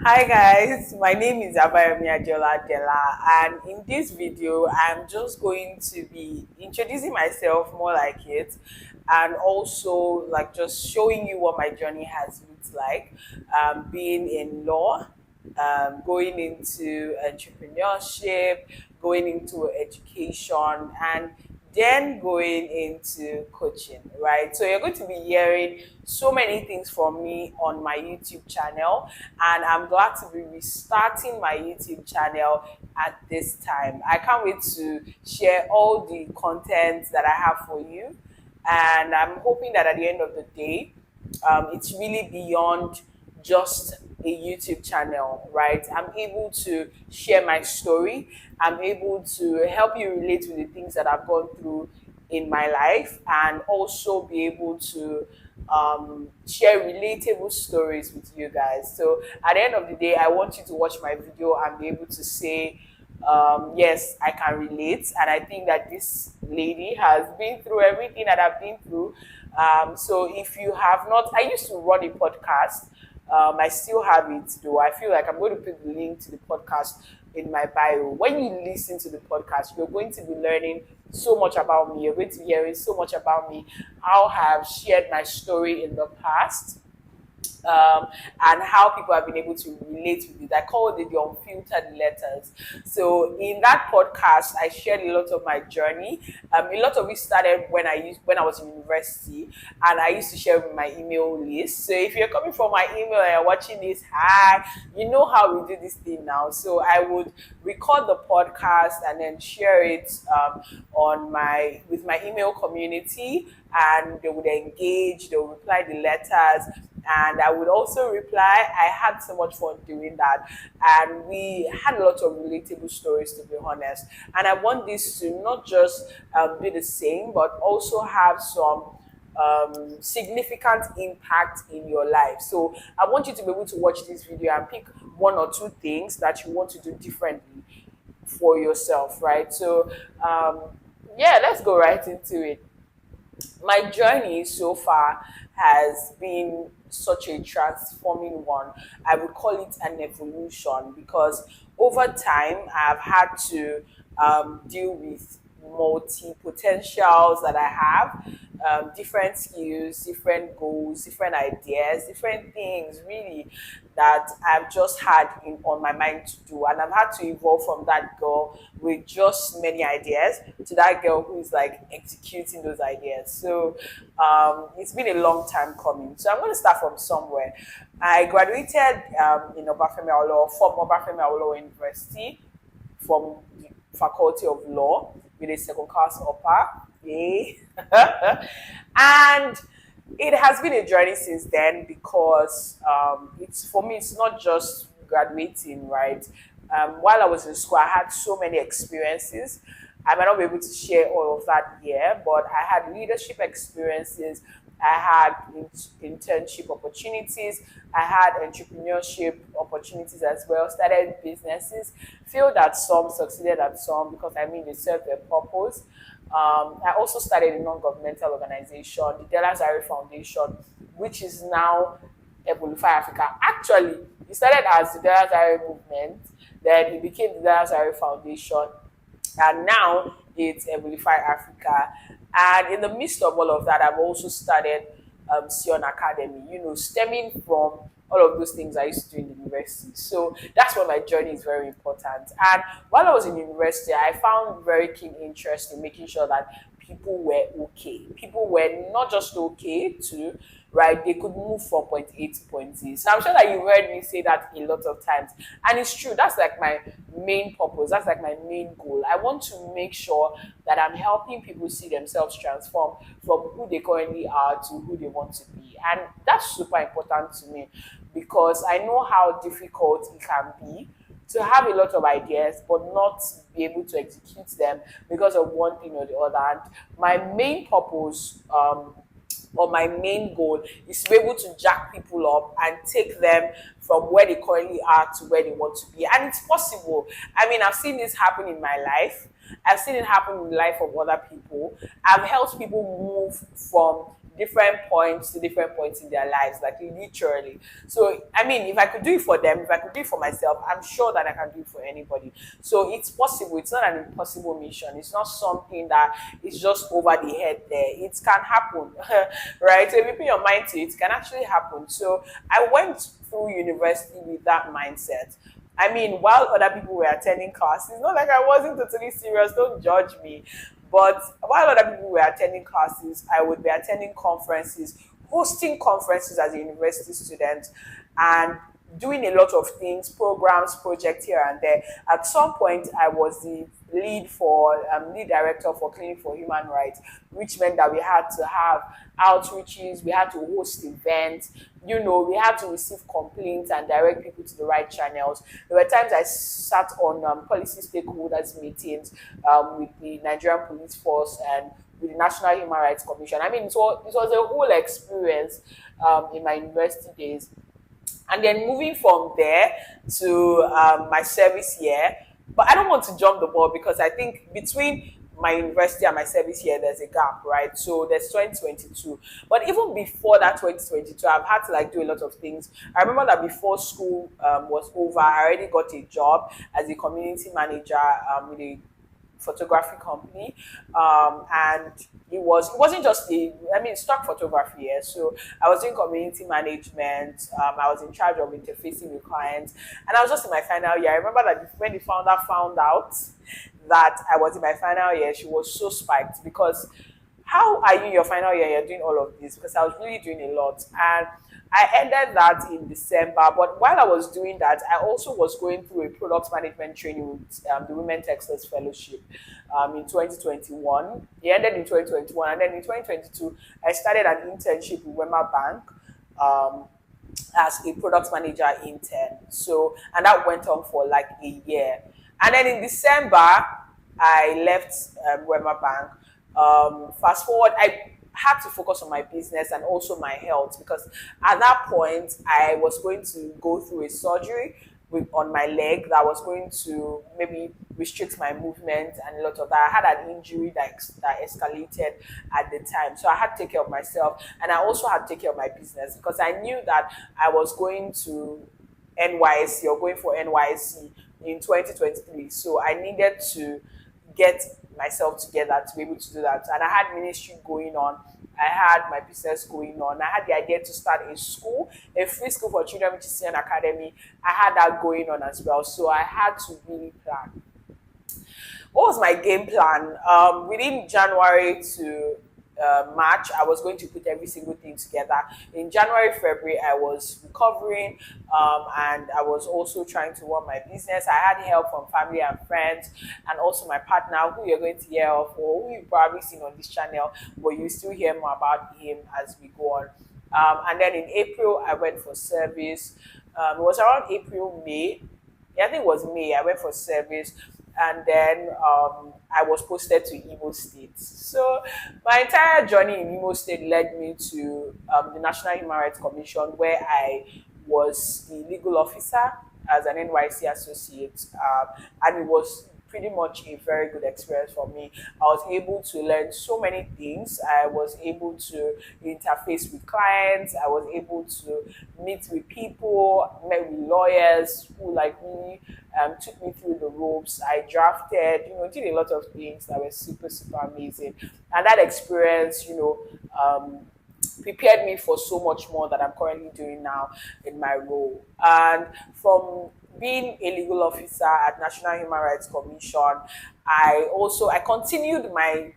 Hi guys, my name is Abayomi Della, and in this video I'm just going to be introducing myself more like it, and also like just showing you what my journey has looked like, being in law, going into entrepreneurship, going into education, and then going into coaching, right? So you're going to be hearing so many things from me on my YouTube channel, and I'm glad to be restarting my YouTube channel at this time. I can't wait to share all the content that I have for you, and I'm hoping that at the end of the day, it's really beyond just a YouTube channel, right? I'm able to share my story. I'm able to help you relate with the things that I've gone through in my life, and also be able to share relatable stories with you guys. So at the end of the day, I want you to watch my video and be able to say, yes, I can relate. And I think that this lady has been through everything that I've been through. So if you have not, I used to run a podcast. I still have it though. I feel like I'm going to put the link to the podcast in my bio. When you listen to the podcast, you're going to be learning so much about me. You're going to be hearing so much about me, how I have shared my story in the past, um, and how people have been able to relate with it. I call it the unfiltered letters. So in that podcast, I shared a lot of my journey. A lot of it started when I was in university, and I used to share with my email list. So if you're coming from my email and you're watching this, hi, you know how we do this thing now. So I would record the podcast and then share it on my with my email community, and they would engage, they would reply the letters, and I would also reply. I had so much fun doing that, and we had a lot of relatable stories, to be honest. And I want this to not just be the same, but also have some significant impact in your life. So I want you to be able to watch this video and pick one or two things that you want to do differently for yourself, right? So yeah, let's go right into it. My journey so far has been such a transforming one. I would call it an evolution because over time I've had to deal with multi potentials that I have, different skills, different goals, different ideas, different things really that I've just had on my mind to do. And I've had to evolve from that girl with just many ideas to that girl who is like executing those ideas. So it's been a long time coming. So I'm going to start from somewhere. I graduated in Obafemi Awolowo from Obafemi Awolowo University from the Faculty of Law with a second class upper. Yay. And it has been a journey since then because it's for me, it's not just graduating, right? While I was in school, I had so many experiences. I might not be able to share all of that here, but I had leadership experiences. I had internship opportunities. I had entrepreneurship opportunities as well. Started businesses. Feel that some succeeded at some because I mean they served their purpose. I also started a non-governmental organization, the Della Foundation, which is now Evolify Africa. Actually, it started as the Della movement, then it became the Della Foundation, and now it's Multi-potentialite Africa. And in the midst of all of that, I've also started Sion Academy, stemming from all of those things I used to do in the university. So that's why my journey is very important. And while I was in university, I found very keen interest in making sure that people were okay. People were not just okay to, right? They could move from point A to point Z. So I'm sure that you've heard me say that a lot of times. And it's true. That's like my main purpose. That's like my main goal. I want to make sure that I'm helping people see themselves transform from who they currently are to who they want to be. And that's super important to me because I know how difficult it can be to have a lot of ideas but not be able to execute them because of one thing or the other. And my main purpose or my main goal is to be able to jack people up and take them from where they currently are to where they want to be. And it's possible. I mean, I've seen this happen in my life. I've seen it happen in the life of other people. I've helped people move from different points to different points in their lives, like literally. So I mean, if I could do it for them, if I could do it for myself, I'm sure that I can do it for anybody. So it's possible. It's not an impossible mission. It's not something that is just over the head there. It can happen, right? So if you put your mind to it, it can actually happen. So I went through university with that mindset. I mean, while other people were attending classes, not like I wasn't totally serious, don't judge me. But while other people were attending classes, I would be attending conferences, hosting conferences as a university student, and doing a lot of things, programs, projects here and there. At some point, I was the lead director for Clinic for Human Rights, which meant that we had to have outreaches, we had to host events, we had to receive complaints and direct people to the right channels. There were times I sat on policy stakeholders meetings with the Nigerian Police Force and with the National Human Rights Commission. I mean, it was a whole experience in my university days. And then moving from there to my service year, but I don't want to jump the ball because I think between my university and my service year, there's a gap, right? So there's 2022. But even before that 2022, I've had to like do a lot of things. I remember that before school was over, I already got a job as a community manager with a photography company, and it wasn't just stock photography. Yeah. So I was doing community management. I was in charge of interfacing with clients, and I was just in my final year. I remember that when the founder found out that I was in my final year, she was so spiked because how are you in your final year? You're doing all of this, because I was really doing a lot. And I ended that in December. But while I was doing that, I also was going through a product management training with the Women Texas Fellowship in 2021. It ended in 2021. And then in 2022, I started an internship with Wema Bank as a product manager intern. So, and that went on for like a year. And then in December, I left Wema Bank. Fast forward, I had to focus on my business and also my health, because at that point I was going to go through a surgery on my leg that was going to maybe restrict my movement and a lot of that. I had an injury that escalated at the time, so I had to take care of myself, and I also had to take care of my business because I knew that I was going to NYC or going for NYC in 2023. So I needed to get myself together to be able to do that. And I had ministry going on. I had my business going on. I had the idea to start a school, a free school for children, which is an academy. I had that going on as well. So I had to really plan. What was my game plan? Within January to March, I was going to put every single thing together. In January, February, I was recovering, and I was also trying to run my business. I had help from family and friends, and also my partner, who you're going to hear of, or who you've probably seen on this channel, but you still hear more about him as we go on. And then in April, I went for service. It was around April, May. Yeah, I think it was May. I went for service. And then I was posted to Imo State. So my entire journey in Imo State led me to the National Human Rights Commission, where I was the legal officer as an NYC associate, and it was pretty much a very good experience for me. I was able to learn so many things. I was able to interface with clients. I was able to meet with people, met with lawyers who, like me, took me through the ropes. I drafted, did a lot of things that were super, super amazing. And that experience, prepared me for so much more that I'm currently doing now in my role. And from being a legal officer at National Human Rights Commission, I continued my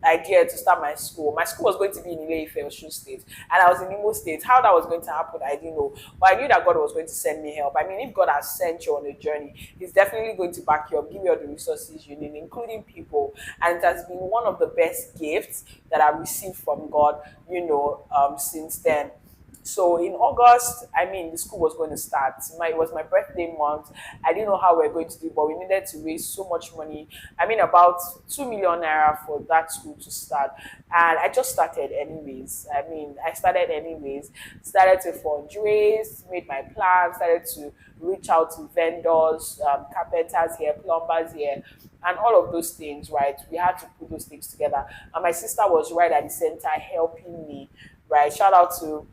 idea to start my school. My school was going to be in Ile-Ife, Osun State, and I was in Imo State. How that was going to happen, I didn't know. But I knew that God was going to send me help. I mean, if God has sent you on a journey, He's definitely going to back you up, give you all the resources you need, including people. And it has been one of the best gifts that I've received from God, since then. So in August, I mean, the school was going to start. It was my birthday month. I didn't know how we were going to do, but we needed to raise so much money. I mean, about 2 million naira for that school to start. And I just started anyways. I mean, I started anyways. Started to fundraise, made my plans, started to reach out to vendors, carpenters here, plumbers here, and all of those things, right? We had to put those things together. And my sister was right at the center helping me, right? Shout out to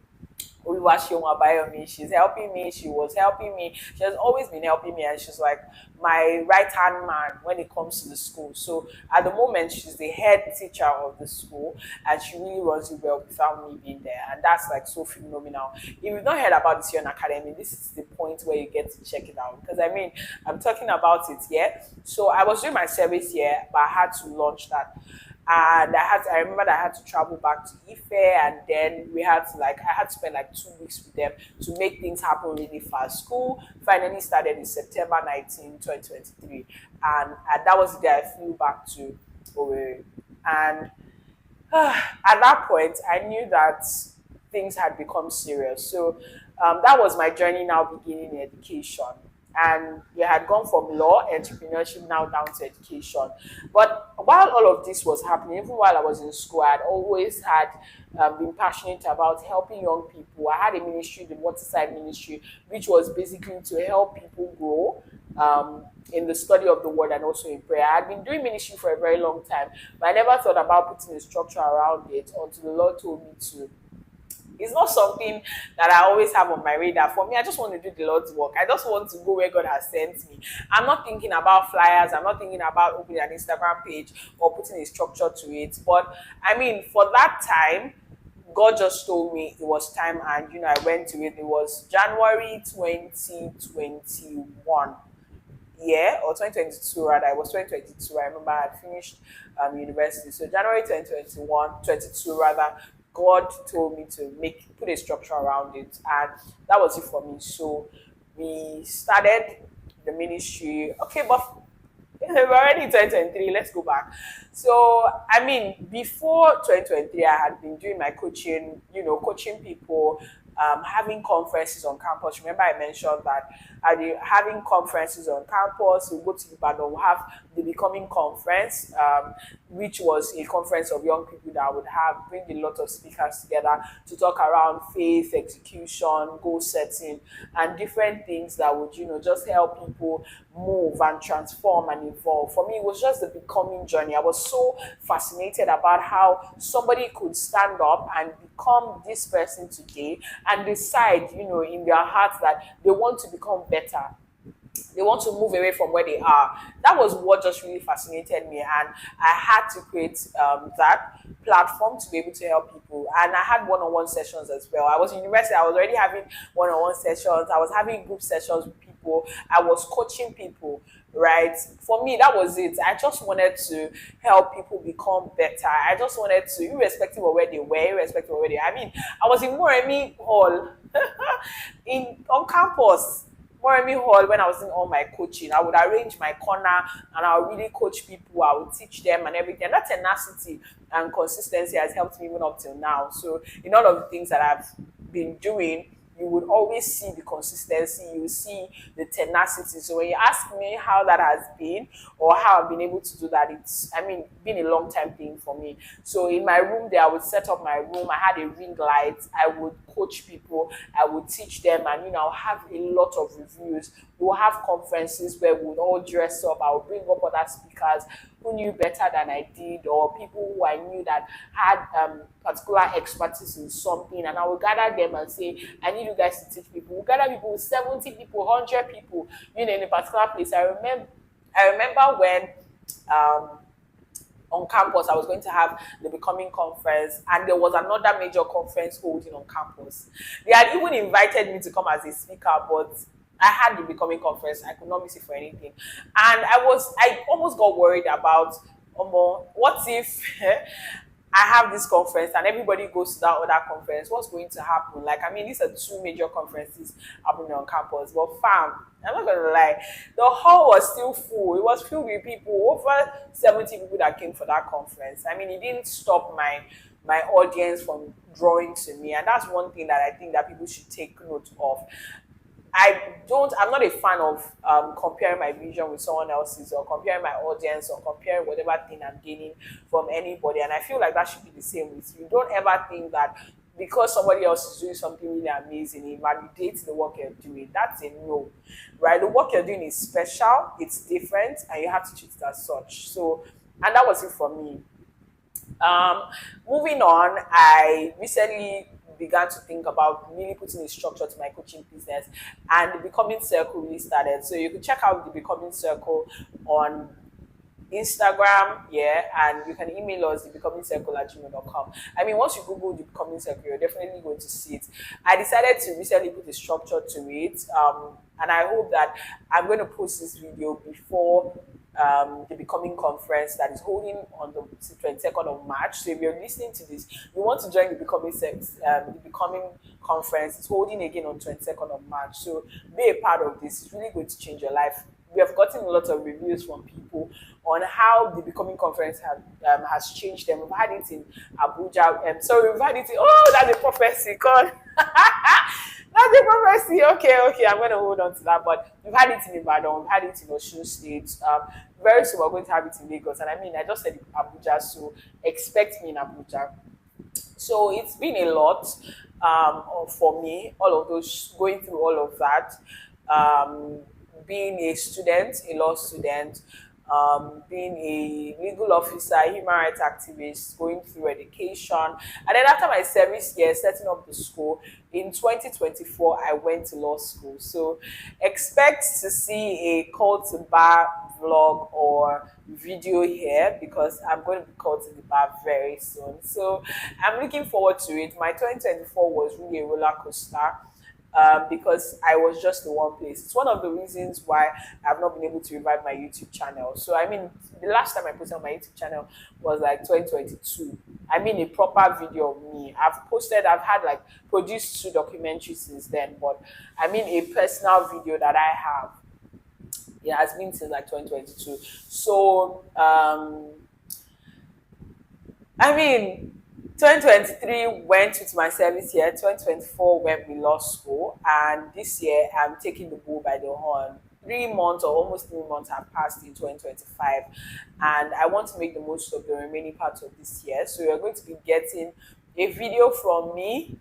Abayomi. She's helping me. She was helping me. She has always been helping me, and she's like my right hand man when it comes to the school. So at the moment, she's the head teacher of the school, and she really runs it well without me being there, and that's like so phenomenal. If you've not heard about this Young Academy, this is the point where you get to check it out, because I mean, I'm talking about it here. So I was doing my service here, but I had to launch that, and I remember that I had to travel back to Ife, and then I had to spend like 2 weeks with them to make things happen really fast. School finally started in September 19, 2023, and that was the day I flew back to Owerri. And at that point, I knew that things had become serious. So that was my journey now beginning in education. And we had gone from law, entrepreneurship, now down to education. But while all of this was happening, even while I was in school, I had always had been passionate about helping young people. I had a ministry, the Waterside Ministry, which was basically to help people grow in the study of the word and also in prayer. I had been doing ministry for a very long time, but I never thought about putting a structure around it until the Lord told me to. It's not something that I always have on my radar. For me, I just want to do the Lord's work. I just want to go where God has sent me. I'm not thinking about flyers. I'm not thinking about opening an Instagram page or putting a structure to it. But I mean, for that time, God just told me it was time, and I went to it. It was January 2021. Yeah, or 2022 rather. It was 2022. I remember I had finished university. So January 2021, 22 rather, God told me to put a structure around it, and that was it for me. So we started the ministry. Okay, but we're already in 2023. Let's go back. So I mean, before 2023, I had been doing my coaching. Coaching people, having conferences on campus. Remember, I mentioned that I'd be having conferences on campus. We go to Ibadan, we'll have the Becoming Conference, which was a conference of young people that would bring a lot of speakers together to talk around faith, execution, goal setting, and different things that would, just help people move and transform and evolve. For me, it was just the becoming journey. I was so fascinated about how somebody could stand up and become this person today and decide, in their hearts that they want to become better. They want to move away from where they are. That was what just really fascinated me, and I had to create that platform to be able to help people. And I had one-on-one sessions as well. I was in university. I was already having one-on-one sessions. I was having group sessions with people. I was coaching people. Right, for me, that was it. I just wanted to help people become better. I just wanted to, irrespective of where they were, irrespective of where they. I mean, I was in Moremi Hall, on campus. Moremi Hall, when I was in all my coaching, I would arrange my corner and I would really coach people. I would teach them and everything. And that tenacity and consistency has helped me even up till now. So in all of the things that I've been doing, you would always see the consistency, you see the tenacity. So when you ask me how that has been or how I've been able to do that, it's, been a long time thing for me. So in my room there, I would set up my room. I had a ring light. I would coach people. I would teach them, and I'll have a lot of reviews. We'll have conferences where we would all dress up. I would bring up other speakers who knew better than I did, or people who I knew that had particular expertise in something, and I would gather them and say, I need you guys to teach people. We'll gather people, 70 people, 100 people, in a particular place. I remember when on campus, I was going to have the Becoming Conference, and there was another major conference holding on campus. They had even invited me to come as a speaker, but I had the Becoming Conference. I could not miss it for anything. And I almost got worried about, what if I have this conference and everybody goes to that other conference? What's going to happen? These are two major conferences happening on campus. But fam, I'm not gonna lie, the hall was still full. It was filled with people, over 70 people that came for that conference. It didn't stop my my audience from drawing to me. And that's one thing that I think that people should take note of. I'm not a fan of comparing my vision with someone else's, or comparing my audience, or comparing whatever thing I'm gaining from anybody. And I feel like that should be the same with you. Don't ever think that because somebody else is doing something really amazing, it validates the work you're doing. That's a no, right? The work you're doing is special, it's different, and you have to treat it as such. So, and that was it for me. Um, Moving on, I recently began to think about really putting a structure to my coaching business, and the Becoming Circle really started. So you can check out the Becoming Circle on Instagram, yeah, and you can email us thebecomingcircle@gmail.com. I mean, once you Google the Becoming Circle, you're definitely going to see it. I decided to recently put a structure to it, and I hope that I'm going to post this video before the Becoming Conference that is holding on the 22nd of March. So if you're listening to this, you want to join the the Becoming Conference. It's holding again on 22nd of March. So be a part of this. It's really going to change your life. We have gotten a lot of reviews from people on how the Becoming Conference has changed them. We've had it in Abuja. Sorry, we've had it in, oh, that's a prophecy. God. That's a prophecy. Okay. I'm going to hold on to that. But we've had it in Ibadan. We've had it in Osun State. Very soon we're going to have it in Lagos. And I mean, I just said Abuja, so expect me in Abuja. So it's been a lot for me, all of those, going through all of that. Being a student, a law student, being a legal officer, human rights activist, going through education. And then after my service year, setting up the school, in 2024, I went to law school. So expect to see a call to bar vlog or video here, because I'm going to be called to the bar very soon. So I'm looking forward to it. My 2024 was really a roller coaster, because I was just in one place. It's one of the reasons why I've not been able to revive my YouTube channel. So, I mean, the last time I posted on my YouTube channel was like 2022. I mean, a proper video of me. I've had like produced 2 documentaries since then, but I mean, a personal video that I have, it has been since like 2022. So, I mean, 2023 went with my service year, 2024 went with law school, and this year I'm taking the bull by the horn. 3 months, or almost 3 months, have passed in 2025, and I want to make the most of the remaining parts of this year. So you're going to be getting a video from me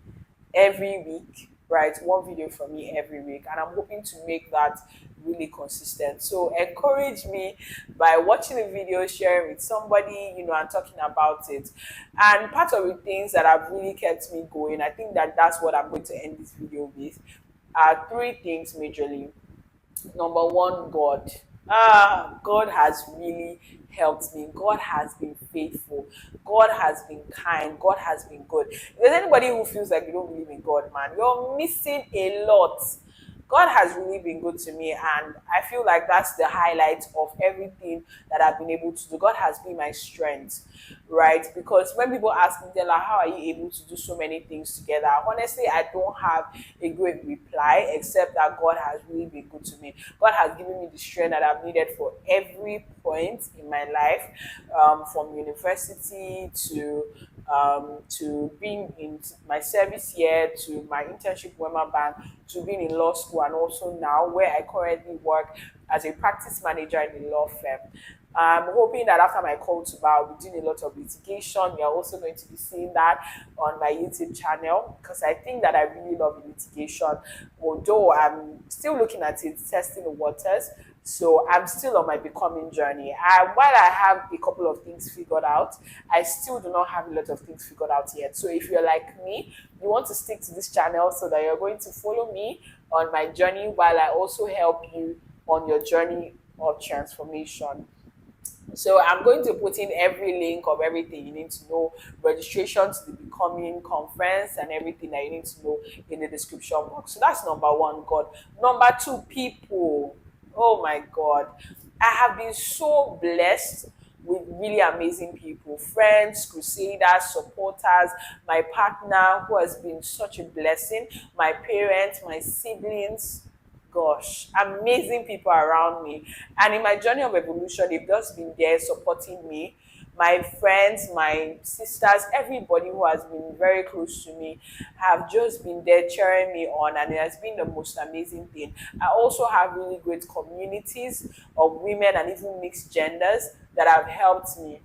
every week, right? One video from me every week, and I'm hoping to make that really consistent. So encourage me by watching the video, sharing with somebody, and talking about it. And part of the things that have really kept me going, I think that that's what I'm going to end this video with, are 3 things majorly. Number one, God. God has really helped me. God has been faithful. God has been kind. God has been good. If there's anybody who feels like you don't believe in God, man, you're missing a lot. God has really been good to me, and I feel like that's the highlight of everything that I've been able to do. God has been my strength, right? Because when people ask me, Della, how are you able to do so many things together? Honestly, I don't have a great reply, except that God has really been good to me. God has given me the strength that I've needed for every point in my life, from university to being in my service year, to my internship with my bank, to being in law school, and also now where I currently work as a practice manager in a law firm. I'm hoping that after my call to bar, I'll be doing a lot of litigation. You're also going to be seeing that on my YouTube channel, because I think that I really love litigation, although I'm still looking at it, testing the waters. So I'm still on my becoming journey. While I have a couple of things figured out, I still do not have a lot of things figured out yet. So if you're like me, you want to stick to this channel so that you're going to follow me on my journey while I also help you on your journey of transformation. So I'm going to put in every link of everything you need to know, registration to the Becoming Conference and everything that you need to know in the description box. So that's number one, God. Number two, people. Oh my God. I have been so blessed with really amazing people, friends, crusaders, supporters, my partner who has been such a blessing, my parents, my siblings. Gosh, amazing people around me. And in my journey of evolution, they've just been there supporting me My friends, my sisters, everybody who has been very close to me have just been there cheering me on, and it has been the most amazing thing. I also have really great communities of women and even mixed genders that have helped me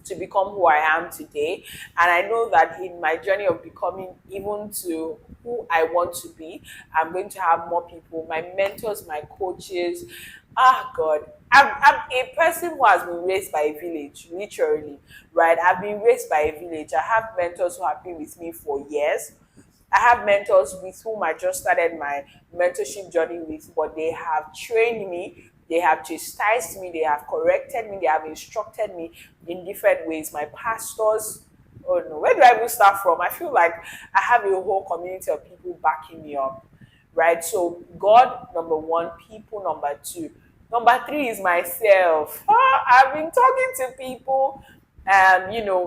to become who I am today. And I know that in my journey of becoming even to who I want to be, I'm going to have more people, my mentors, my coaches. Ah, God. I'm a person who has been raised by a village, literally, right? I've been raised by a village. I have mentors who have been with me for years. I have mentors with whom I just started my mentorship journey with, but they have trained me, they have chastised me, they have corrected me, they have instructed me in different ways. My pastors, oh no, where do I even start from? I feel like I have a whole community of people backing me up, right? So, God, number one, people, number two. Number three is myself. I've been talking to people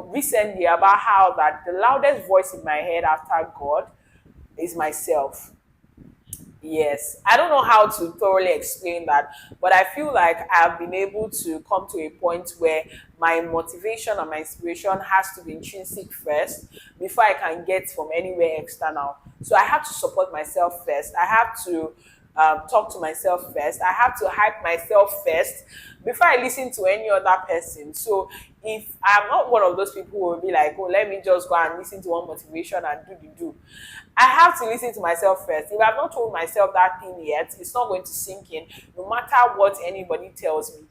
recently about how that the loudest voice in my head after God is myself. Yes, I don't know how to thoroughly explain that, but I feel like I've been able to come to a point where my motivation and my inspiration has to be intrinsic first before I can get from anywhere external. So I have to support myself first. I have to talk to myself first. I have to hype myself first before I listen to any other person. So if I'm not one of those people who will be like, oh, let me just go and listen to one motivation and do the do. I have to listen to myself first. If I've not told myself that thing yet, it's not going to sink in, no matter what anybody tells me.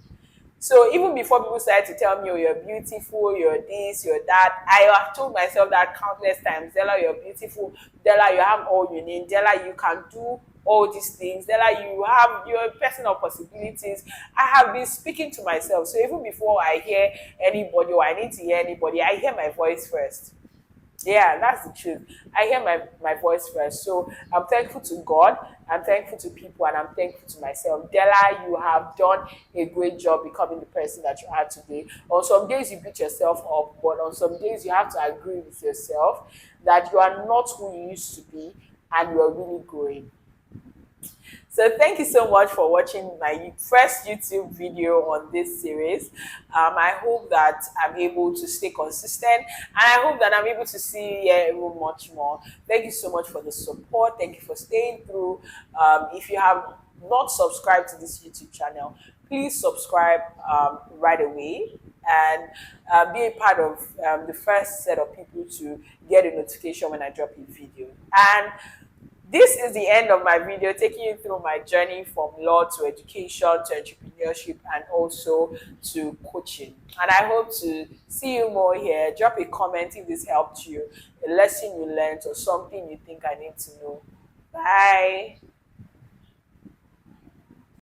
So even before people started to tell me, oh, you're beautiful, you're this, you're that, I have told myself that countless times. Della, you're beautiful. Della, you have all you need. Della, you can do all these things. Della, you're a person of possibilities. I have been speaking to myself. So even before I hear anybody or I need to hear anybody, I hear my voice first. Yeah, that's the truth. I hear my voice first. So I'm thankful to God, I'm thankful to people, and I'm thankful to myself. Della, you have done a great job becoming the person that you are today. On some days you beat yourself up, but on some days you have to agree with yourself that you are not who you used to be and you are really growing. So thank you so much for watching my first YouTube video on this series. I hope that I'm able to stay consistent, and I hope that I'm able to see you much more. Thank you so much for the support. Thank you for staying through. If you have not subscribed to this YouTube channel, please subscribe right away and be a part of the first set of people to get a notification when I drop a video. And this is the end of my video, taking you through my journey from law to education to entrepreneurship and also to coaching. And I hope to see you more here. Drop a comment if this helped you, a lesson you learned, or something you think I need to know. Bye.